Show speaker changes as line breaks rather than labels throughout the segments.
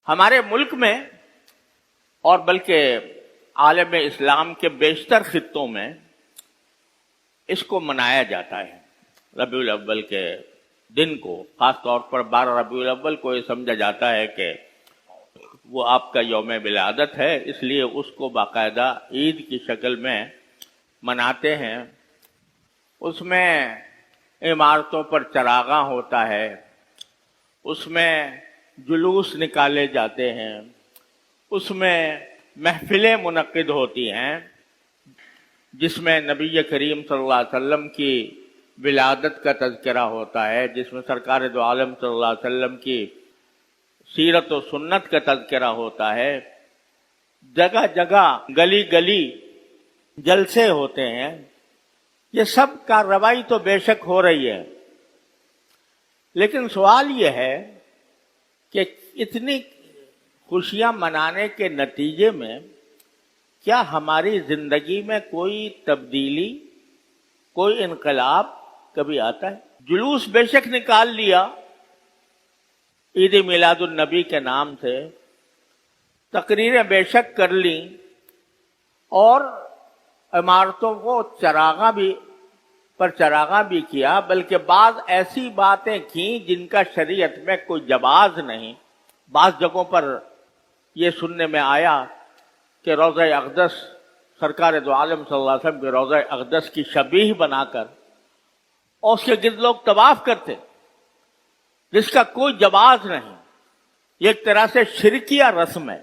ہمارے ملک میں اور بلکہ عالم اسلام کے بیشتر خطوں میں اس کو منایا جاتا ہے۔ ربیع الاول کے دن کو، خاص طور پر 12 ربیع الاول کو، یہ سمجھا جاتا ہے کہ وہ آپ کا یوم ولادت ہے، اس لیے اس کو باقاعدہ عید کی شکل میں مناتے ہیں۔ اس میں عمارتوں پر چراغاں ہوتا ہے، اس میں جلوس نکالے جاتے ہیں، اس میں محفلیں منعقد ہوتی ہیں جس میں نبی کریم صلی اللہ علیہ وسلم کی ولادت کا تذکرہ ہوتا ہے، جس میں سرکار دو عالم صلی اللہ علیہ وسلم کی سیرت و سنت کا تذکرہ ہوتا ہے۔ جگہ جگہ گلی گلی جلسے ہوتے ہیں۔ یہ سب کارروائی تو بے شک ہو رہی ہے، لیکن سوال یہ ہے کہ اتنی خوشیاں منانے کے نتیجے میں کیا ہماری زندگی میں کوئی تبدیلی، کوئی انقلاب کبھی آتا ہے؟ جلوس بے شک نکال لیا عید میلاد النبی کے نام سے، تقریریں بے شک کر لیں، اور عمارتوں کو چراغاں بھی کیا، بلکہ بعض ایسی باتیں کیں جن کا شریعت میں کوئی جواز نہیں۔ بعض جگہوں پر یہ سننے میں آیا کہ روضہ اقدس، سرکار دو عالم صلی اللہ علیہ وسلم کے روضہ اقدس کی شبیہ بنا کر اور اس کے گرد لوگ طواف کرتے، جس کا کوئی جواز نہیں۔ یہ ایک طرح سے شرکیہ رسم ہے۔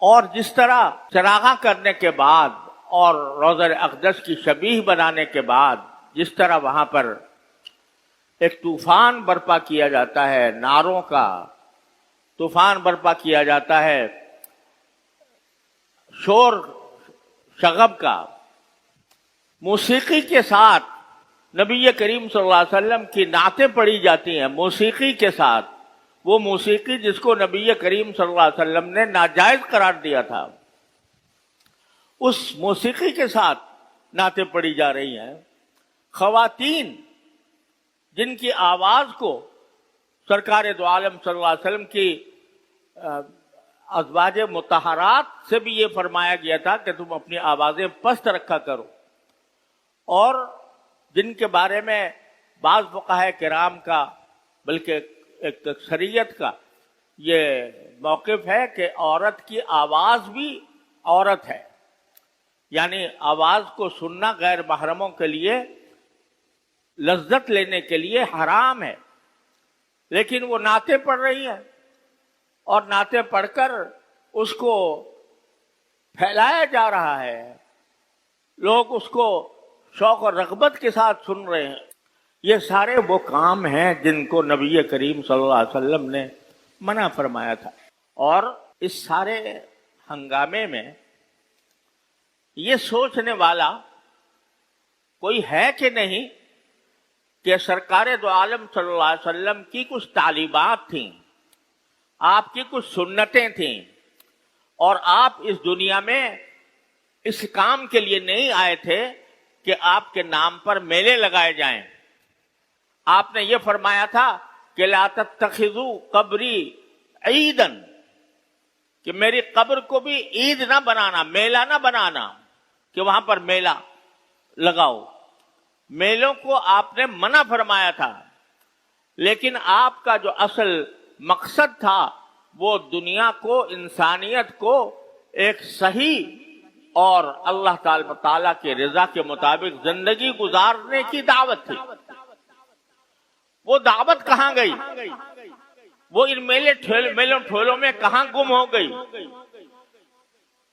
اور جس طرح چراغاں کرنے کے بعد اور روضہ اقدس کی شبیہ بنانے کے بعد جس طرح وہاں پر ایک طوفان برپا کیا جاتا ہے، نعروں کا طوفان برپا کیا جاتا ہے، شور شغب کا، موسیقی کے ساتھ نبی کریم صلی اللہ علیہ وسلم کی نعتیں پڑھی جاتی ہیں، موسیقی کے ساتھ، وہ موسیقی جس کو نبی کریم صلی اللہ علیہ وسلم نے ناجائز قرار دیا تھا، اس موسیقی کے ساتھ نعتیں پڑھی جا رہی ہیں۔ خواتین جن کی آواز کو سرکار دو عالم صلی اللہ علیہ وسلم کی ازواج مطہرات سے بھی یہ فرمایا گیا تھا کہ تم اپنی آوازیں پست رکھا کرو، اور جن کے بارے میں بعض فقہاء کرام کا بلکہ ایک اکثریت کا یہ موقف ہے کہ عورت کی آواز بھی عورت ہے، یعنی آواز کو سننا غیر محرموں کے لیے لذت لینے کے لیے حرام ہے، لیکن وہ نعتیں پڑھ رہی ہیں اور نعتیں پڑھ کر اس کو پھیلایا جا رہا ہے، لوگ اس کو شوق اور رغبت کے ساتھ سن رہے ہیں۔ یہ سارے وہ کام ہیں جن کو نبی کریم صلی اللہ علیہ وسلم نے منع فرمایا تھا۔ اور اس سارے ہنگامے میں یہ سوچنے والا کوئی ہے کہ نہیں کہ سرکار دو عالم صلی اللہ علیہ وسلم کی کچھ تعلیمات تھیں، آپ کی کچھ سنتیں تھیں، اور آپ اس دنیا میں اس کام کے لیے نہیں آئے تھے کہ آپ کے نام پر میلے لگائے جائیں۔ آپ نے یہ فرمایا تھا کہ لا تتخذوا قبری عیداً، کہ میری قبر کو بھی عید نہ بنانا، میلہ نہ بنانا کہ وہاں پر میلہ لگاؤ۔ میلوں کو آپ نے منع فرمایا تھا، لیکن آپ کا جو اصل مقصد تھا وہ دنیا کو، انسانیت کو ایک صحیح اور اللہ تعالیٰ کے رضا کے مطابق زندگی گزارنے کی دعوت تھی۔ وہ دعوت کہاں گئی؟ وہ ان میلوں ٹھولوں میں کہاں گم ہو گئی؟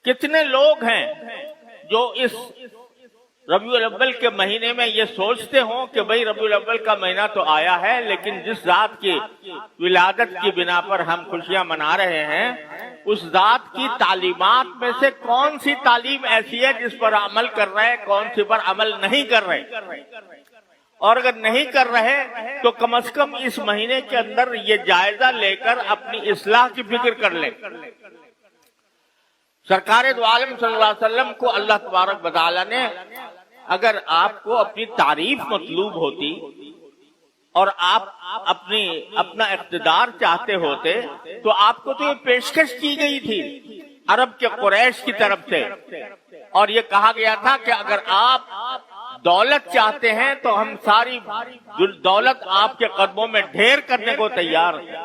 کتنے لوگ ہیں جو اس ربیع الاول کے مہینے میں یہ سوچتے ہوں کہ بھئی ربیع الاول کا مہینہ تو آیا ہے، لیکن جس ذات کی ولادت کی بنا پر ہم خوشیاں منا رہے ہیں، اس ذات کی تعلیمات میں سے کون سی تعلیم ایسی ہے جس پر عمل کر رہے، کون سی پر عمل نہیں کر رہے؟ اور اگر نہیں کر رہے تو کم از کم اس مہینے کے اندر یہ جائزہ لے کر اپنی اصلاح کی فکر کر لیں۔ سرکار دو عالم صلی اللہ علیہ وسلم کو اللہ تبارک و تعالیٰ نے، اگر آپ کو اپنی تعریف مطلوب ہوتی اور آپ اپنا اقتدار چاہتے ہوتے تو آپ کو تو یہ پیشکش کی گئی تھی عرب کے قریش کی طرف سے، اور یہ کہا گیا تھا کہ اگر آپ دولت چاہتے ہیں تو ہم ساری دولت آپ کے قدموں میں ڈھیر کرنے کو تیار ہیں،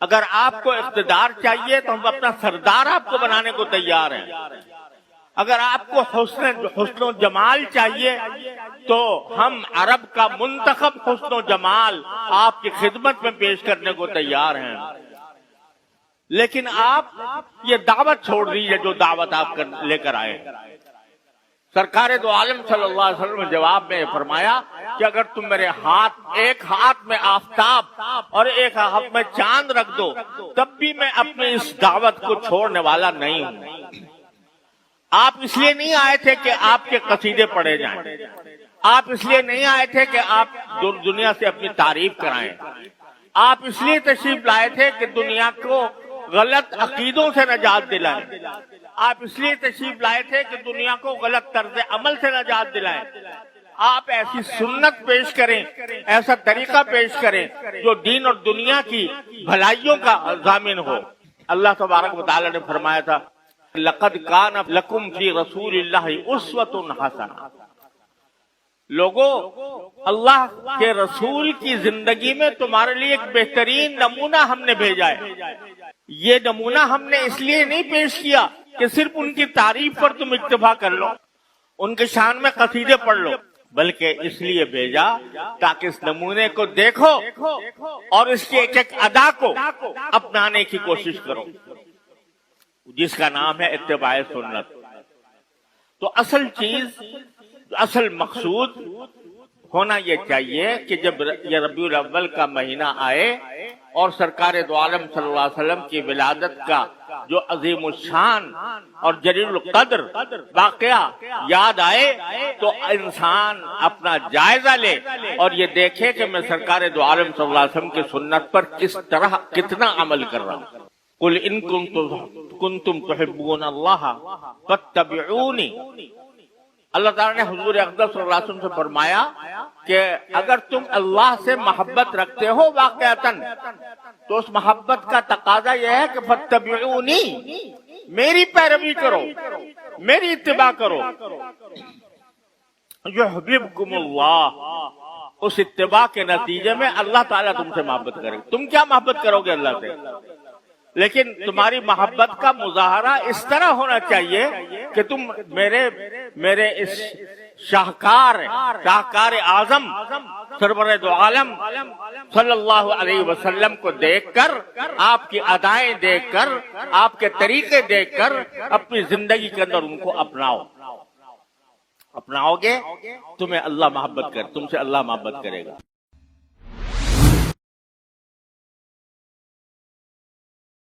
اگر آپ کو اقتدار چاہیے تو ہم اپنا سردار آپ کو بنانے کو تیار ہیں، اگر آپ کو حسن و جمال چاہیے تو ہم عرب کا منتخب حسن و جمال آپ کی خدمت میں پیش کرنے کو تیار ہیں، لیکن آپ یہ دعوت چھوڑ دیجیے جو دعوت آپ لے کر آئے ہیں۔ سرکار دو عالم صلی اللہ علیہ وسلم نے جواب میں فرمایا کہ اگر تم میرے ایک ہاتھ میں آفتاب اور ایک ہاتھ میں چاند رکھ دو تب بھی میں اپنی اس دعوت کو چھوڑنے والا نہیں ہوں۔ آپ اس لیے نہیں آئے تھے کہ آپ کے قصیدے پڑھے جائیں، آپ اس لیے نہیں آئے تھے کہ آپ دنیا سے اپنی تعریف کرائیں، آپ اس لیے تشریف لائے تھے کہ دنیا کو غلط عقیدوں سے نجات دلائیں، آپ اس لیے تشریف لائے تھے کہ دنیا کو غلط طرز عمل سے نجات دلائیں، آپ ایسی سنت پیش کریں، ایسا طریقہ پیش کریں جو دین اور دنیا کی بھلائیوں کا ضامن ہو۔ اللہ تبارک و تعالی نے فرمایا تھا لقد کان لکم فی رسول اللہ اسوۃ حسنہ، لوگوں اللہ کے رسول کی زندگی میں تمہارے لیے ایک بہترین نمونہ ہم نے بھیجا ہے۔ یہ نمونہ ہم نے اس لیے نہیں پیش کیا کہ صرف ان کی تعریف پر تم اکتفا کر لو، ان کے شان میں قصیدے پڑھ لو، بلکہ اس لیے بھیجا تاکہ اس نمونے کو دیکھو اور اس کی ایک ایک ادا کو اپنانے کی کوشش کرو، جس کا نام ہے اتباع سنت۔ تو اصل مقصود ہونا یہ چاہیے کہ جب یہ ربیع الاول کا مہینہ آئے اور سرکار دو عالم صلی اللہ علیہ وسلم کی ولادت کا جو عظیم الشان اور جلیل القدر واقعہ یاد آئے تو انسان اپنا جائزہ لے اور یہ دیکھے کہ میں سرکار دو عالم صلی اللہ علیہ وسلم کی سنت پر کتنا عمل کر رہا ہوں۔ قل ان کنتم تحبون اللہ فاتبعونی، اللہ تعالیٰ نے حضور اقدس صلی اللہ علیہ وسلم سے فرمایا کہ اگر تم اللہ سے محبت رکھتے ہو واقعتاً تو اس محبت کا تقاضا یہ ہے کہ فاتبعونی، میری پیروی کرو، میری اتباع کرو، یحببکم اللہ، اس اتباع کے نتیجے میں اللہ تعالیٰ تم سے محبت کرے گا۔ تم کیا محبت کرو گے اللہ سے، لیکن تمہاری محبت کا مظاہرہ اس طرح ہونا چاہیے کہ تم میرے اس شاہکار اعظم سرور دو عالم صلی اللہ علیہ وسلم کو دیکھ کر، آپ کی ادائیں دیکھ کر، آپ کے طریقے دیکھ کر اپنی زندگی کے اندر ان کو اپناؤ گے تم سے اللہ محبت کرے گا۔